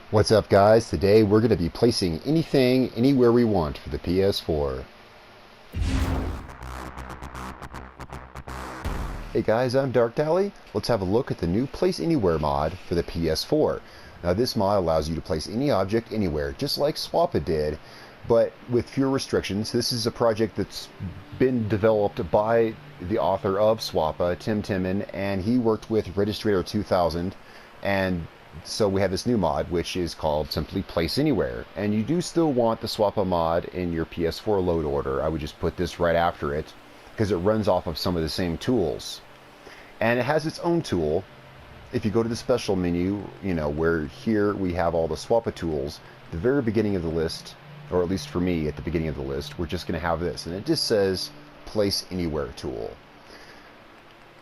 What's up, guys? Today we're going to be placing anything anywhere we want for the PS4. Hey guys, I'm Dark Tally. Let's have a look at the new Place Anywhere mod for the PS4. Now this mod allows you to place any object anywhere, just like SwaPA did, but with fewer restrictions. This is a project that's been developed by the author of SwaPA, Tim-timman, and he worked with Registrator2000, and so we have this new mod, which is called simply Place Anywhere. And you do still want the SwaPA mod in your PS4 load order. I would just put this right after it, because it runs off of some of the same tools. And it has its own tool. If you go to the special menu, where here we have all the SwaPA tools, the very beginning of the list, or at least for me at the beginning of the list, we're just going to have this. And it just says Place Anywhere tool.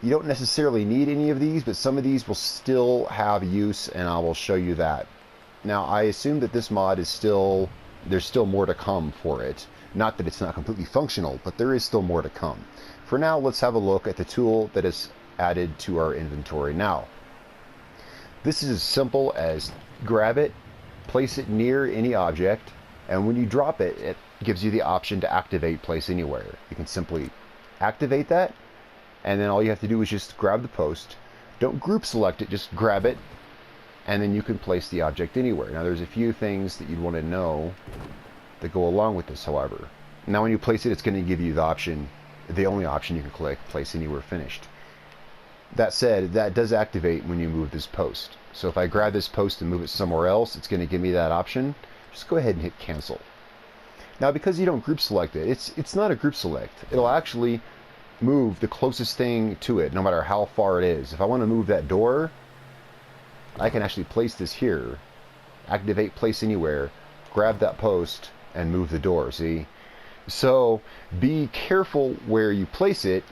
You don't necessarily need any of these, but some of these will still have use, and I will show you that. Now, I assume that this mod is there's still more to come for it. Not that it's not completely functional, but there is still more to come. For now, let's have a look at the tool that is added to our inventory now. This is as simple as grab it, place it near any object, and when you drop it, it gives you the option to activate Place Anywhere. You can simply activate that, and then all you have to do is just grab the post. Don't group select it, just grab it, and then you can place the object anywhere. Now there's a few things that you'd want to know that go along with this, however. Now when you place it, it's going to give you the option, the only option you can click, Place Anywhere Finished. That said, that does activate when you move this post. So if I grab this post and move it somewhere else, it's going to give me that option. Just go ahead and hit cancel. Now because you don't group select it, it's not a group select. It'll actually move the closest thing to it, no matter how far it is. If I want to move that door, I can actually place this here, activate Place Anywhere, grab that post, and move the door, see? So be careful where you place it,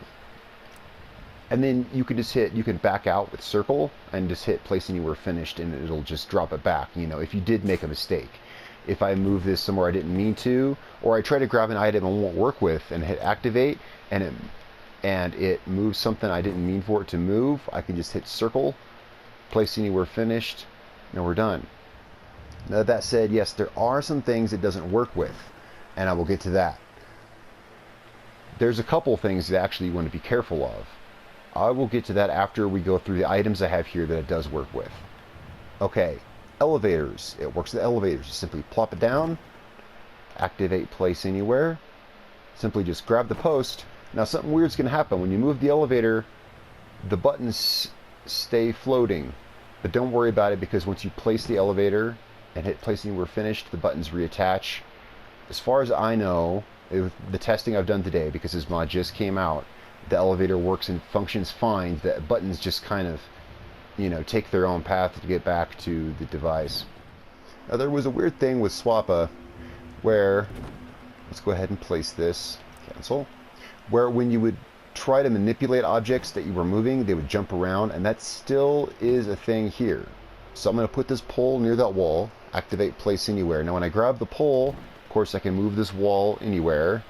and then you can back out with circle and just hit Place Anywhere Finished, and it'll just drop it back, if you did make a mistake. If I move this somewhere I didn't mean to, or I try to grab an item and won't work with and hit activate, and it moves something I didn't mean for it to move, I can just hit circle, Place Anywhere Finished, and we're done. Now that said, yes, there are some things it doesn't work with, and I will get to that. There's a couple things that actually you want to be careful of. I will get to that after we go through the items I have here that it does work with. Okay, elevators. It works with elevators. You simply plop it down, activate Place Anywhere, simply just grab the post. Now something weird's going to happen. When you move the elevator, the buttons stay floating. But don't worry about it, because once you place the elevator and hit Place Anywhere Finished, the buttons reattach. As far as I know, with the testing I've done today, because this mod just came out, the elevator works and functions fine. The buttons just kind of, take their own path to get back to the device. Now there was a weird thing with SwaPA where, let's go ahead and place this, cancel, where when you would try to manipulate objects that you were moving, they would jump around, and that still is a thing here. So I'm going to put this pole near that wall, activate Place Anywhere. Now when I grab the pole, of course I can move this wall anywhere,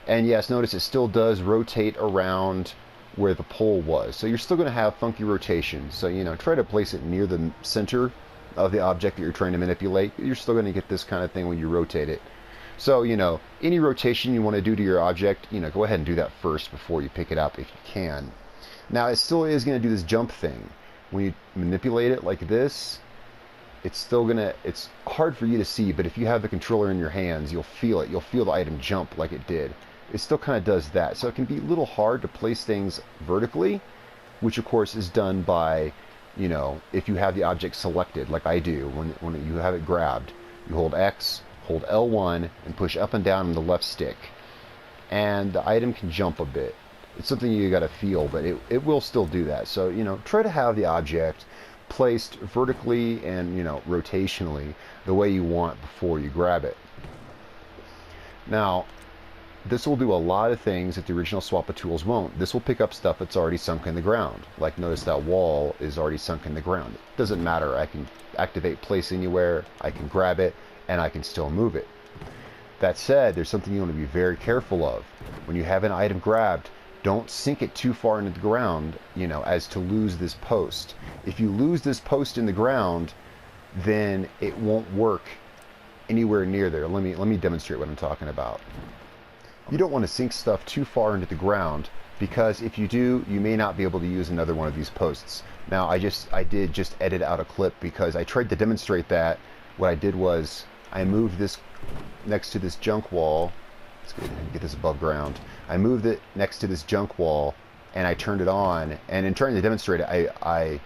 and yes, notice it still does rotate around where the pole was. So you're still going to have funky rotation. So, try to place it near the center of the object that you're trying to manipulate. You're still going to get this kind of thing when you rotate it. So, any rotation you want to do to your object, go ahead and do that first before you pick it up if you can. Now, it still is going to do this jump thing. When you manipulate it like this, it's hard for you to see, but if you have the controller in your hands, you'll feel it. You'll feel the item jump like it did. It still kind of does that. So it can be a little hard to place things vertically, which of course is done by, if you have the object selected, like I do, when you have it grabbed, you hold X, hold L1, and push up and down on the left stick, and the item can jump a bit. It's something you got to feel, but it will still do that. So, try to have the object placed vertically and, rotationally the way you want before you grab it. Now, this will do a lot of things that the original SwaPA tools won't. This will pick up stuff that's already sunk in the ground. Like, notice that wall is already sunk in the ground. It doesn't matter. I can activate Place Anywhere, I can grab it, and I can still move it. That said, there's something you want to be very careful of. When you have an item grabbed, don't sink it too far into the ground, as to lose this post. If you lose this post in the ground, then it won't work anywhere near there. Let me demonstrate what I'm talking about. You don't want to sink stuff too far into the ground, because if you do, you may not be able to use another one of these posts. Now, I did just edit out a clip because I tried to demonstrate that. What I did was I moved this next to this junk wall. Let's go ahead and get this above ground. I moved it next to this junk wall and I turned it on, and in trying to demonstrate it, I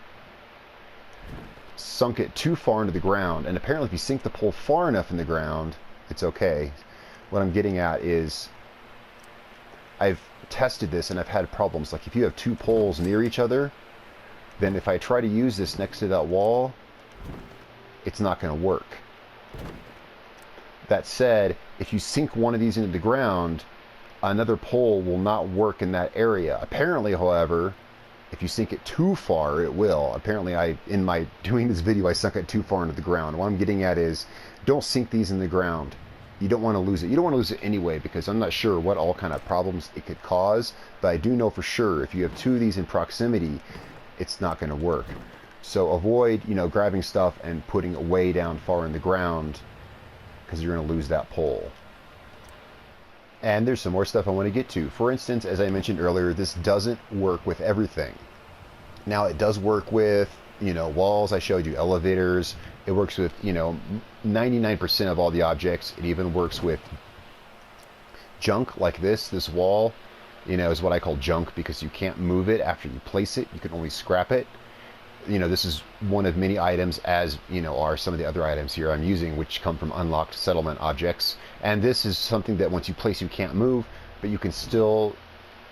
sunk it too far into the ground, and apparently if you sink the pole far enough in the ground, it's okay. What I'm getting at is I've tested this and I've had problems. Like if you have two poles near each other, then if I try to use this next to that wall, it's not going to work. That said, if you sink one of these into the ground, another pole will not work in that area. Apparently, however, if you sink it too far, it will. Apparently, in my doing this video, I sunk it too far into the ground. What I'm getting at is, don't sink these in the ground. You don't want to lose it. You don't want to lose it anyway, because I'm not sure what all kind of problems it could cause, but I do know for sure if you have two of these in proximity, it's not going to work. So avoid, grabbing stuff and putting it way down far in the ground, because you're going to lose that pole. And there's some more stuff I want to get to. For instance, as I mentioned earlier, this doesn't work with everything. Now, it does work with, walls. I showed you elevators. It works with, 99% of all the objects. It even works with junk like this. This wall, is what I call junk because you can't move it after you place it. You can only scrap it. This is one of many items, as are some of the other items here I'm using, which come from unlocked settlement objects. And this is something that once you place, you can't move, but you can still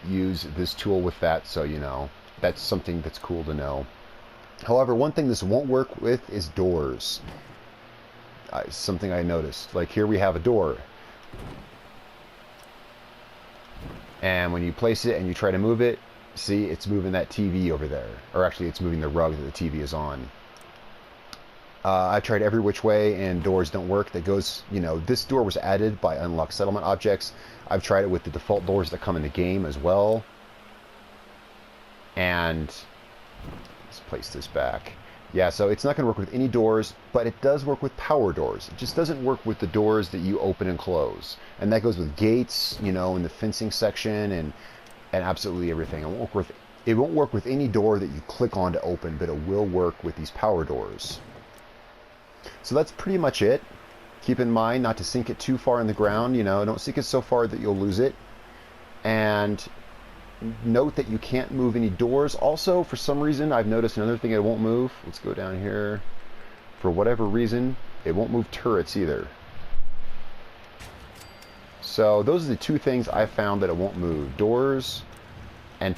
use this tool with that. So, that's something that's cool to know. However, one thing this won't work with is doors. Something I noticed. Like here we have a door. And when you place it and you try to move it, see, it's moving that TV over there. Or actually, it's moving the rug that the TV is on. I've tried every which way, and doors don't work. That goes, this door was added by unlocked settlement objects. I've tried it with the default doors that come in the game as well. And let's place this back. Yeah, so it's not going to work with any doors, but it does work with power doors. It just doesn't work with the doors that you open and close. And that goes with gates, in the fencing section and absolutely everything. It won't work with any door that you click on to open, but it will work with these power doors. So that's pretty much it. Keep in mind not to sink it too far in the ground. Don't sink it so far that you'll lose it. And note that you can't move any doors. Also, for some reason, I've noticed another thing it won't move. Let's go down here. For whatever reason, it won't move turrets either. So those are the two things I found that it won't move. Doors and,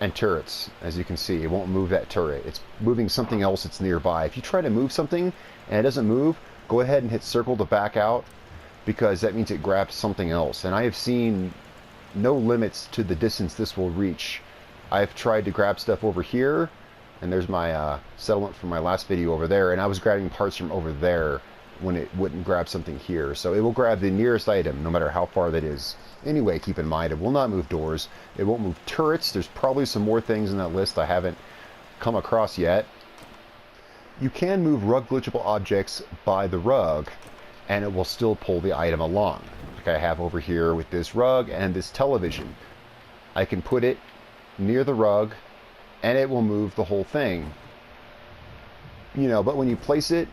and turrets. As you can see, it won't move that turret. It's moving something else that's nearby. If you try to move something and it doesn't move, go ahead and hit circle to back out, because that means it grabs something else. And I have seen no limits to the distance this will reach. I've tried to grab stuff over here, and there's my settlement from my last video over there, and I was grabbing parts from over there when it wouldn't grab something here. So it will grab the nearest item, no matter how far that is. Anyway, keep in mind, it will not move doors. It won't move turrets. There's probably some more things in that list I haven't come across yet. You can move rug glitchable objects by the rug, and it will still pull the item along. Like I have over here with this rug and this television. I can put it near the rug, and it will move the whole thing. But when you place it,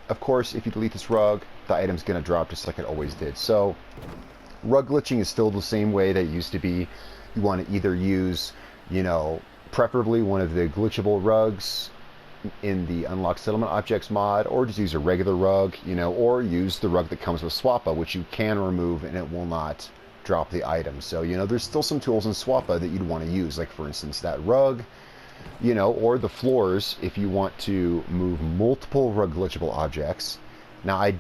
of course, if you delete this rug, the item's going to drop just like it always did. So rug glitching is still the same way that it used to be. You want to either use, preferably one of the glitchable rugs in the Unlocked Settlement Objects mod, or just use a regular rug, or use the rug that comes with SwaPA, which you can remove and it will not drop the item. So, there's still some tools in SwaPA that you'd want to use, like for instance that rug, or the floors if you want to move multiple rug glitchable objects. Now,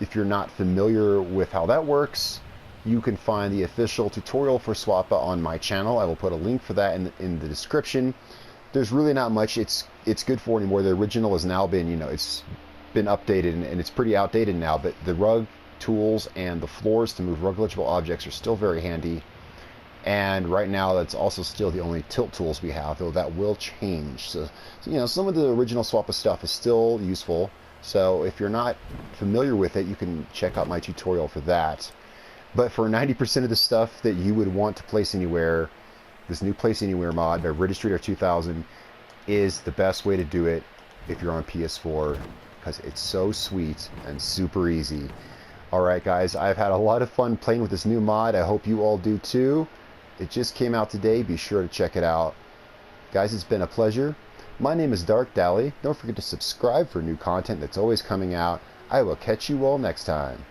if you're not familiar with how that works, you can find the official tutorial for SwaPA on my channel. I will put a link for that in the description. There's really not much it's good for anymore. The original has now been, it's been updated and it's pretty outdated now, but the rug tools and the floors to move rug glitchable objects are still very handy. And right now, that's also still the only tilt tools we have, though that will change. So you know, some of the original SwaPA stuff is still useful. So if you're not familiar with it, you can check out my tutorial for that. But for 90% of the stuff that you would want to place anywhere, this new Place Anywhere mod by Registrator2000 is the best way to do it if you're on PS4, because it's so sweet and super easy. Alright guys, I've had a lot of fun playing with this new mod. I hope you all do too. It just came out today. Be sure to check it out. Guys, it's been a pleasure. My name is Dark Dally. Don't forget to subscribe for new content that's always coming out. I will catch you all next time.